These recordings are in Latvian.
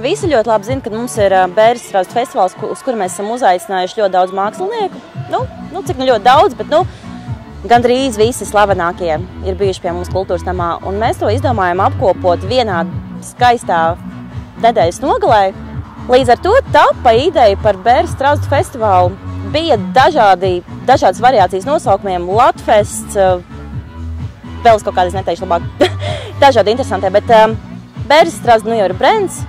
Visi ļoti labi zina, ka mums ir Bēres Straustu festivāls, uz kuru mēs esam uzaicinājuši ļoti daudz mākslinieku. Cik ļoti daudz, bet gandrīz visi slavenākie ir bijuši pie mums kultūras namā. Un mēs to izdomājam apkopot vienā skaistā nedēļas nogalē. Līdz ar to tapa ideja par Bēres Straustu festivālu. Bija dažādas variācijas nosaukumiem, Latfests, vēl es kaut kādas neteikšu labāk, dažādi interesantie, bet Bēres Straustu jau ir brands,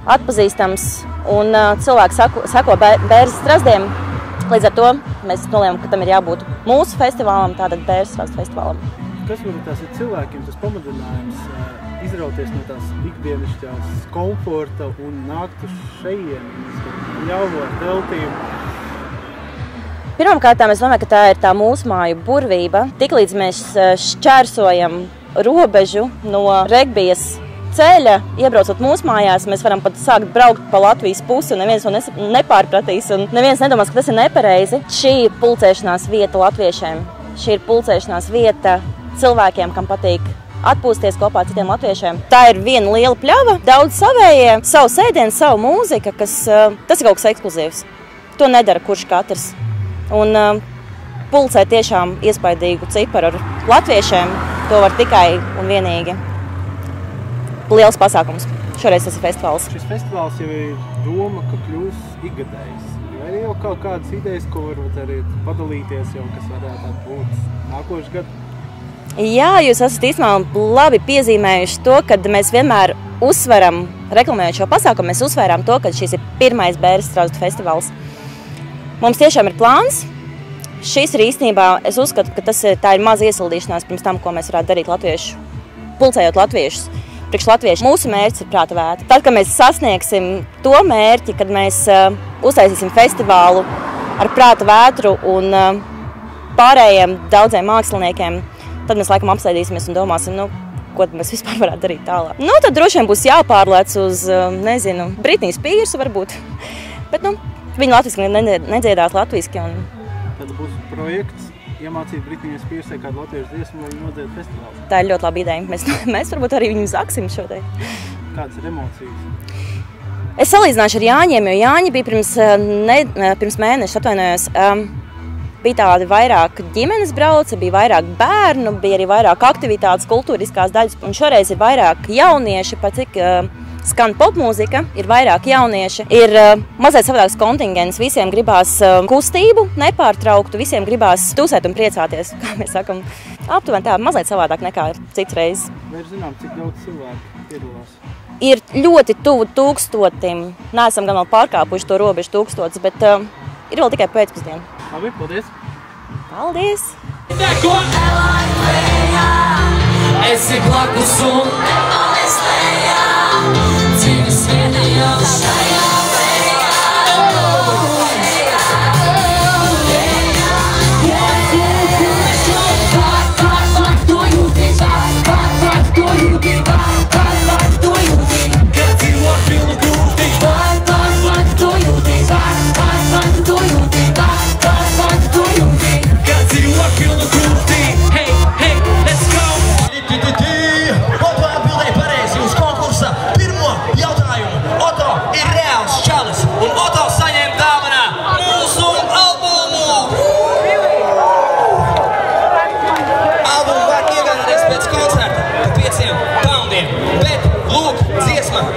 atpazīstams, un cilvēki sako Bēres Straustiem. Līdz ar to mēs nolēmām, ka tam ir jābūt mūsu festivālam, tātad Bēres Straustu festivālam. Kas varbūt tās ir cilvēkiem tas pamudinājums izrauties no tās ikdienišķās komforta un nākt uz šejienes, ļauvo ar teltīm? Pirmkārt, es domāju, ka tā ir tā mūsu māju burvība. Tiklīdz mēs šķērsojam robežu no regbijas ceļa, iebraucot mūsu mājās, mēs varam pat sākt braukt pa Latvijas pusi, un neviens to nepārpratīs, un neviens nedomās, ka tas ir nepareizi. Šī ir pulcēšanās vieta latviešiem. Šī ir pulcēšanās vieta cilvēkiem, kam patīk atpūsties kopā ar citiem latviešiem. Tā ir viena liela pļava, daudz savējie, savu sēdienu, savu mūzika, tas ir kaut kas ekskluzīvs. To nedara kurš katrs. Un pulcē tiešām iespaidīgu ciparu ar latviešiem, to var tikai un vienīgi. Liels pasākums. Šoreiz tas ir festivāls. Šis festivāls jau ir doma, ka kļūs ikgadējs. Vai ir jau kaut kādas idejas, ko varbūt arī padalīties jau, kas varētu būt nākošais gads? Jā, jūs esat īstenībā labi piezīmējuši to, ka mēs vienmēr uzsveram, reklamējot šo pasākumu, mēs uzsvērām to, ka šis ir pirmais Bēres Straustu festivāls. Mums tiešām ir plāns. Šis ir īstenībā, es uzskatu, ka tā ir maza iesildīšanās pirms tam, ko mēs varētu darīt latviešu, pulcējot latviešus. Priekš latviešu mūsu mērķis ir prāta vētra. Tad, kad mēs sasniegsim to mērķi, kad mēs uztaisīsim festivālu ar prāta vētru un pārējiem daudziem māksliniekiem, tad mēs laikam apsēdīsimies un domāsim, ko mēs vispār varētu darīt tālāk. Tad droši vien būs jāpārlēc uz, Britney Spears varbūt. Bet, viņa latviski nedziedās latviski. Tad būs projekts iemācīt Britney Spearsai kādu latviešu dziesmu, lai nodzied festivālu. Tā ir ļoti laba ideja. Mēs varbūt arī viņu zaksim šodien. Kādas ir emocijas? Es salīdzināšu ar Jāņiem, jo Jāņi bija pirms mēneša, atvainojos, bija tādi vairāk ģimenes brauca, bija vairāk bērnu, bija arī vairāk aktivitātes, kultūriskās daļas, un šoreiz ir vairāk jaunieši, pat cik skan popmūzika, ir vairāk jaunieši, ir mazliet savādāks kontingents, visiem gribās kustību, nepārtrauktu, visiem gribās tusēt un priecāties, kā mēs sakam. Aptuveni tā, mazliet savādāk nekā citreiz. Vai ir zinām, cik daudz cilvēku piedalās? Ir ļoti tuvu 1000. Neesam gan vēl pārkāpuši to robežu 1000, bet ir vēl tikai pēcpusdiena. Labi, paldies! Paldies! Esi blakus un nemalēs lejā, dzīves vienajā šajā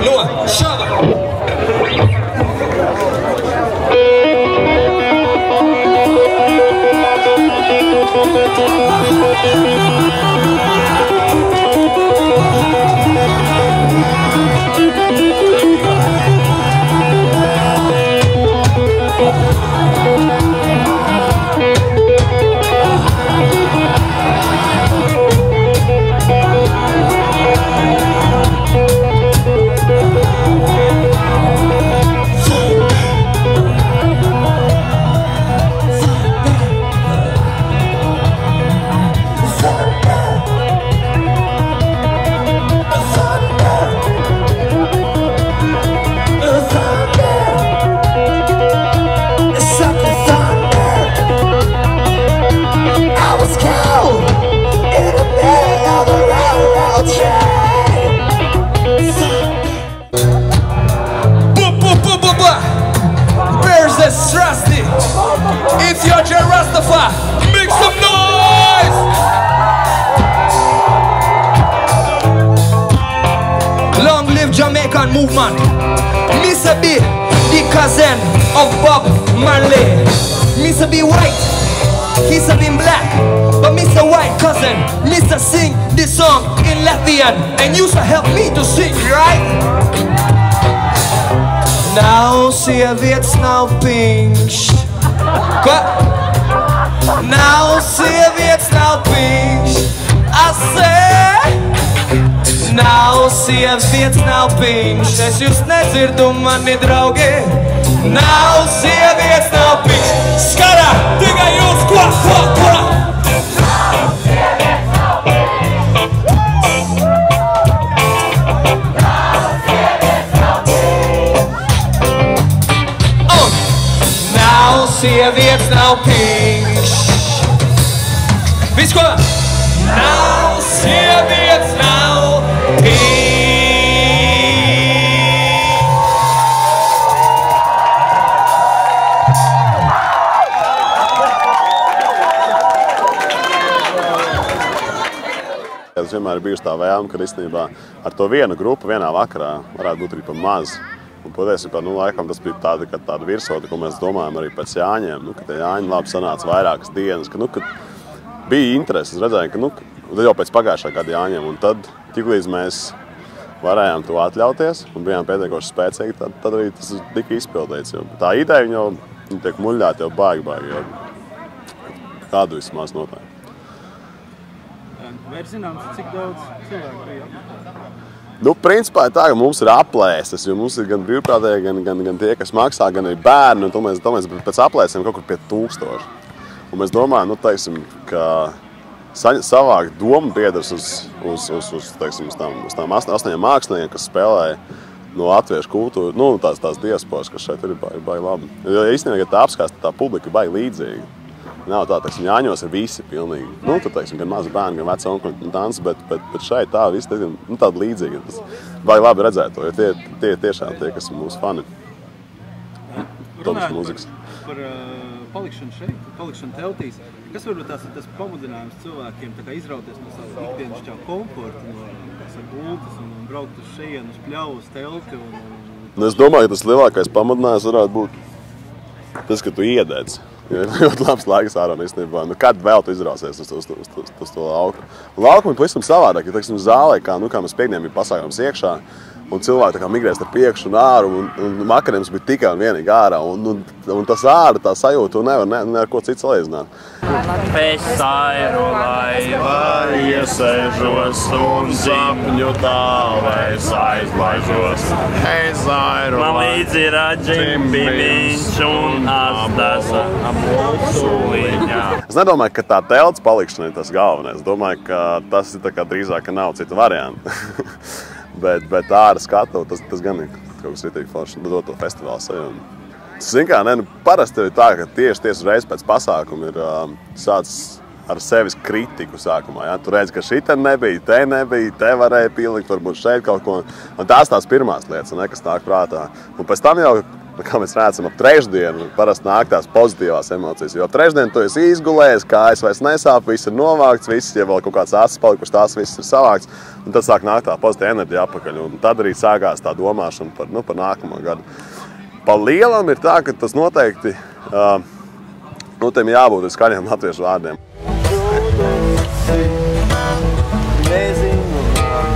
no šava. African movement. Mr. B, the cousin of Bob Marley. Mr. B white, he's a been black, but Mr. White cousin, Mr. Sing this song in Latvian, and you shall help me to sing, right? Nav sievietes, nav pinkšķi. Ko? Nav sievietes, nav pinkšķi. Nav sievietes, nav pinkšķi. Es jūs nedzirdu, mani draugi. Nav sievietes, nav pinkšķi. Skara, tikai jūs, ko? Sievietes nav pinkšķi. Viss ko? Nav sievietes nav pinkšķi. Tas vienmēr ir bijusi tā vēlme, ka īstenībā ar to vienu grupu vienā vakarā varētu būt arī pa maz. Un patiesībā, laikam tas bija tāda virsota, ko mēs domājam arī pēc Jāņiem, ka tie Jāņi labi sanāca vairākas dienas, ka bija interesi. Es redzēju, ka jau pēc pagājušā gada Jāņiem, un tad, tiklīdz mēs varējām to atļauties un bijām pietiekoši spēcīgi, tad arī tas tika izpildīts. Jo tā ideja jau tiek muļļāta jau baigi, jau kādu vismaz noteikti. Vai ir zināms, cik daudz cilvēku bija? Principā ir tā, ka mums ir aplēses, jo mums ir gan brīvprātīgi, gan tie, kas maksā, gan arī bērni, un to mēs pēc aplēsēm kaut kur pie 1000. Un mēs domājam, ka savākt domu biedrus uz tām 8 māksliniekiem, kas spēlē no latviešu kultūru, tās diasporas, kas šeit ir baigi labi. Jo īstenībā, ja tā apskās, tā publika ir baigi līdzīga. Nav tā, Jāņos ir visi pilnīgi. Tur, gan mazi bērni, gan veci onkļi un tanci, bet šeit tā visi tāda līdzīga. Tas baigi labi redzēt to, jo tie tiešām tie, kas ir mūsu fani. Runājot par palikšanu šeit, palikšanu teltīs, kas varbūt tas pamudinājums cilvēkiem izrauties no savu ikdienišķā komforta, no gultas un braukt uz šejienu, uz pļavu, uz telti? Es domāju, ka tas lielākais pamudinājums varētu būt tas, ka tu iededz. Ir ļoti labs laiks ārā īstenībā. Kad vēl tu izrausies uz to lauku? Laukumi pavisam savādāk, ja zālē, kā mēs piekdien bija pasākums iekšā, un cilvēki migrēs ar priekšu un āru, un makariem bija tikai un vienīgi ārā, un tas āra, tā sajūta, tu nevar ar ko citu salīdzināt. Es airu laivā iesēžos un sapņu tālēs aizlaižos. Es airu laivā. Man līdzi ir Džimbiņš un Astasa apulsuliņā. Es nedomāju, ka tā telts palikšana ir tas galvenais. Es domāju, ka tas ir drīzāk, ka nav cita varianta. Bet āra skatu, tas gan ir kaut kas ritīgi forši, dot to festivālu sajūtu. Parasti ir tā, ka tieši reiz pēc pasākuma ir sācis ar sevis kritiku sākumā. Ja? Tu redzi, ka šitā nebija, te varēja pielikt, varbūt šeit kaut ko. Un tās pirmās lietas, kas nāk prātā. Un pēc tam jau, kā mēs redzam, ap trešdienu parasti nāk tās pozitīvās emocijas. Jo ap trešdienu tu esi izgulējis, kājas vairs nesāp, viss ir novākts, viss, ja vēl kaut kāds acis palikuši, tās viss ir savākts. Un tad sāk nākt tā pozitīva enerģija apakaļ. Un tad arī sākās tā domāšana par nākamo gadu. Pa lielam ir tā, ka tas noteikti tiem jābūt uz skaļiem latviešu vārdiem. Nezinu,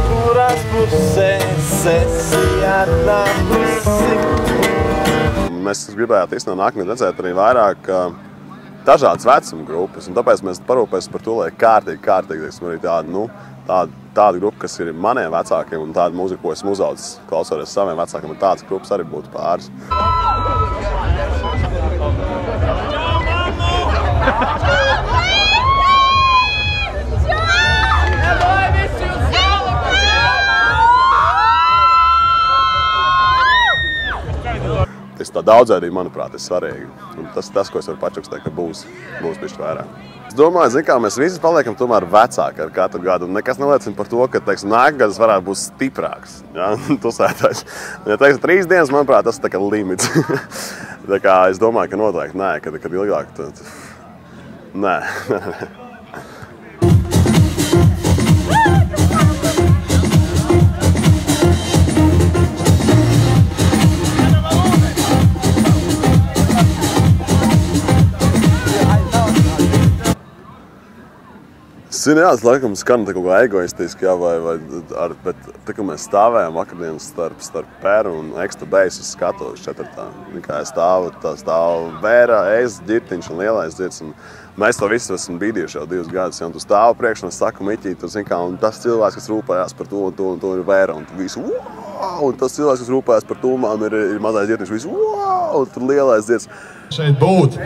kurās pusēs esi atnākusi. Mēs gribējāt īstenībā nākamajā redzēt arī vairāk dažādas vecuma grupas, un tāpēc mēs parūpēsim par to, lai kārtīgi arī tāda grupa, kas ir maniem vecākiem, un tāda mūzika, ko esmu uzaudzis klausoties saviem vecākiem, un tādas grupas arī būtu pāris. Tā daudzveidība, manuprāt, ir svarīga. Un tas, ko es varu pačukstēt, ka būs bišķi vairāk. Es domāju, mēs visi paliekam tomēr vecāki ar katru gadu. Un nekas neliecina par to, ka nākamgads varētu būt stiprāks. Ja? Tusētājs. Ja 3 dienas, manuprāt, tas ir limits. Es domāju, ka noteikti nē, kad ilgāk. Nē. Zini, jā, tas laikam skan kaut kā egoistiski, jā, bet tā, kad mēs stāvējām vakardienas starp Pēru un Ekstra Beisu uz skatuves 4. Kā stāv Vēra, es, Ģirtiņš un Lielais Dzirds. Un mēs to visu esam bīdījuši jau 2 gadus, ja, un tu stāv priekš un es saku Miķī, tu zini kā, un tas cilvēks, kas rūpējās par to un to un to ir Vēra, un tu visu, wow, un tas cilvēks, kas rūpējās par tūmām ir mazais Ģirtiņš, visu, wow, un tur Lielais Dzirds. Šeit būt.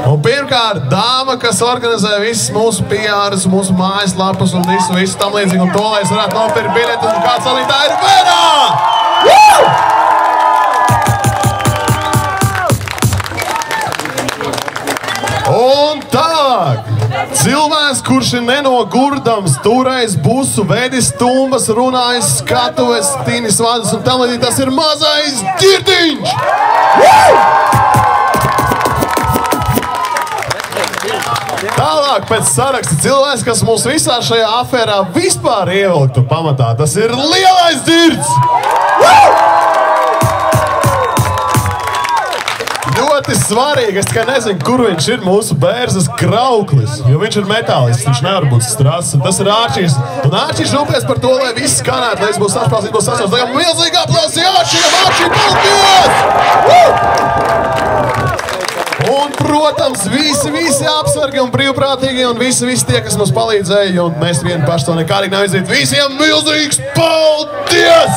Un pirmkārt, dāma, kas organizē visas mūsu PRs, mūsu mājaslapas un visu tam līdzīgi, un to, lai es varētu nopirkt biļeti, un kāds arī tā ir Vēra! Un tālāk, cilvēks, kurš ir nenogurdams, turējis busu, vedis tumbas, runājis skatuves, tīnis vadus un tam līdzīgi, tas ir mazais Ģirtiņš! Tālāk pēc saraksta cilvēks, kas mums visā šajā afērā vispār ievilktu pamatā, tas ir Lielais Dzirds! Ļoti svarīgi, es tikai nezinu, kur viņš ir mūsu bērzas krauklis, jo viņš ir metālists, viņš nevar būt strass, un tas ir Ārčīs. Un Ārčīs rūpēs par to, lai viss skanētu, lai es būs sašpāsīt, būs sasauc. Tagad milzīgi aplausi Ārčiem, Ārčī, paldies! Un, protams, visi apsargi un brīvprātīgi un visi tie, kas mums palīdzēja, un mēs vieni paši to nekādīgi nav izdarīt. Visiem milzīgs paldies!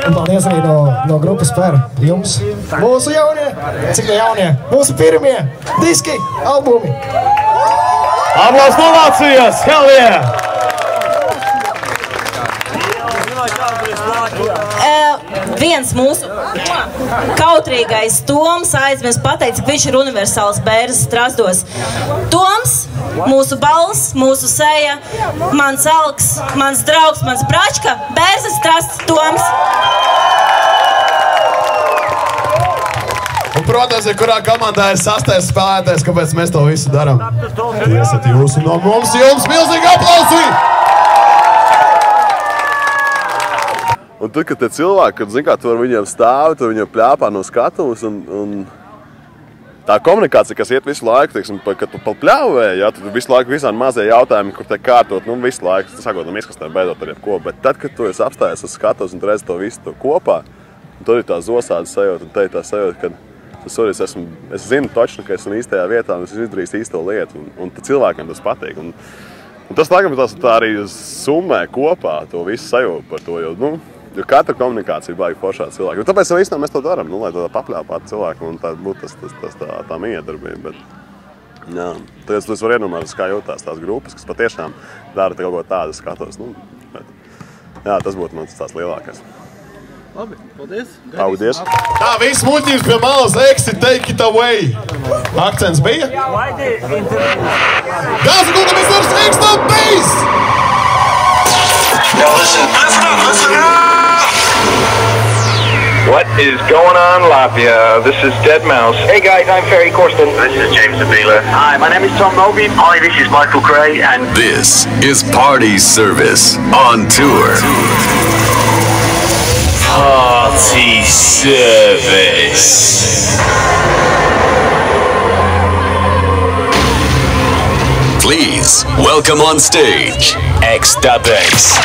Un paldies arī no grupas Pēra jums. Mūsu jaunie, cik ne jaunie, mūsu pirmie diski, albumi. Aplaus novācijas, hell yeah! Viens mūsu kautrīgais Toms aizmirst pateikt, ka viņš ir universāls bērzas strasdos. Toms, mūsu balss, mūsu seja, mans alks, mans draugs, mans bračka, bērzas strasts Toms. Un, protams, ja kurā komandā ir 6. spēlētājs, kāpēc mēs to visu darām? Tie esat jūs un no mums jums milzīgi aplausi! Un tad, kad tie cilvēki, kad, zin kā, tu ar viņiem stāvi, tu viņiem pļāpā no skatuves, un tā komunikācija, kas iet visu laiku, teiksim, kad tu pļāvēji, ja, tad visu laiku visādi mazie jautājumi, kur tiek kārtot, visu laiku, sākot no izkastēm, beidzot ar jebko, bet tad, kad tu esi apstājies uz skatuves un tu redzi to visu to kopā, un tad ir tā zosāda sajūta, un te ir tā sajūta, ka es zinu točnu, ka esmu īstajā vietā, un es izdarīju īsto lietu, un cilvēkiem tas patīk. Un tas, laikam, tā arī summē kopā to visu sajūtu par to, jo katra komunikācija baigi foršā cilvēku. Tāpēc jau īstenībā mēs to darām, lai tā papļāpātu cilvēku un tā būtu tā miedarbība. Bet, jā, tagad es varu iedomāties, kā jūtās tās grupas, kas patiešām dara kaut ko tādu skatos. Bet, jā, tas būtu mans tās lielākais. Labi, paldies. Paldies. Tā, viss muļķības pie malas, exit, take it away. Akcents bija? Dāmas un kungi, mēs varam Ekstra Beisu! Yo, listen up! What is going on, Latvia? This is Deadmau5. Hey guys, I'm Ferry Corsten. This is James Avila. Hi, my name is Tom Moby. Hi, this is Michael Gray, and this is Party Service on tour. Party Service. Please welcome on stage Ekstra Beisu.